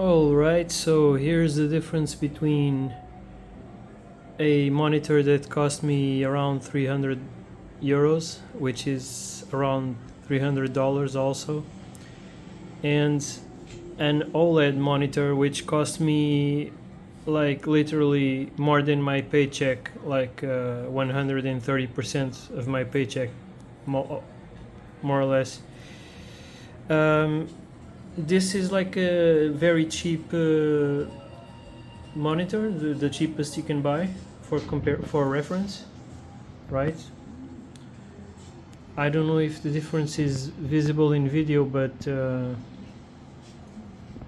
Alright, so here's the difference between a monitor that cost me around 300 euros, which is around $300 also, and an OLED monitor which cost me like literally more than my paycheck, like 130% of my paycheck, more or less. This is like a very cheap monitor, the cheapest you can buy for reference, right? I don't know if the difference is visible in video, but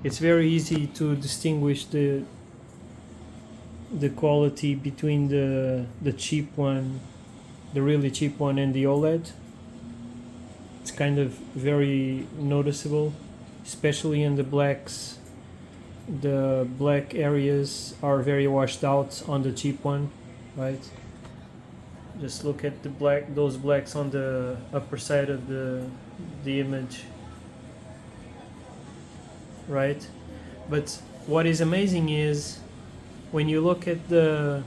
it's very easy to distinguish the quality between the cheap one, the really cheap one, and the OLED. It's kind of very noticeable, especially in the blacks. The black areas are very washed out on the cheap one, right? Just look at those blacks on the upper side of the image, right? But what is amazing is when you look at the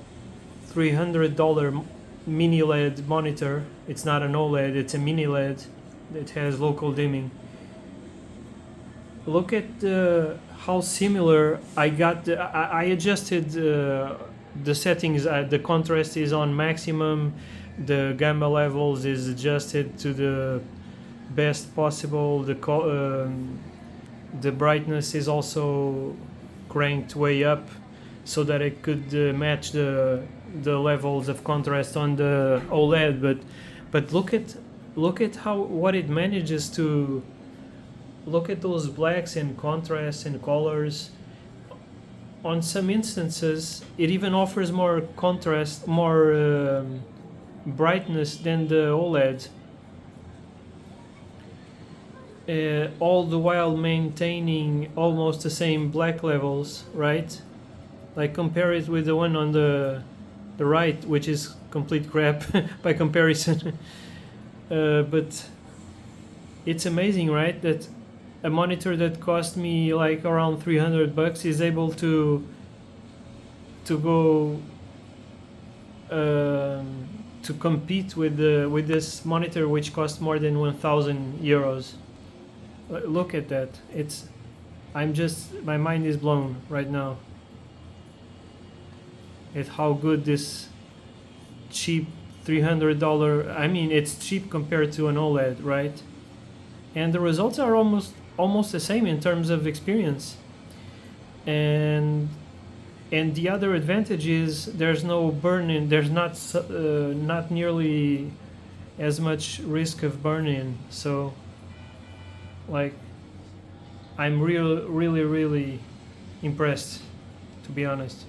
$300 mini LED monitor, it's not an OLED, it's a mini LED that has local dimming. Look at how similar I got. I adjusted the settings. The contrast is on maximum. The gamma levels is adjusted to the best possible. The brightness is also cranked way up so that it could match the levels of contrast on the OLED. But look at what it manages to. Look at those blacks and contrasts and colors. On some instances, it even offers more contrast, more brightness than the OLED. All the while maintaining almost the same black levels, right? Like compare it with the one on the right, which is complete crap by comparison. But it's amazing, right? That a monitor that cost me like around $300 is able to go to compete with this monitor which cost more than 1,000 euros. Look at that. My mind is blown right now at how good this cheap $300, I mean it's cheap compared to an OLED, right? And the results are almost the same in terms of experience. And the other advantage is there's no burn-in. There's not nearly as much risk of burn-in. So, like, I'm really impressed, to be honest.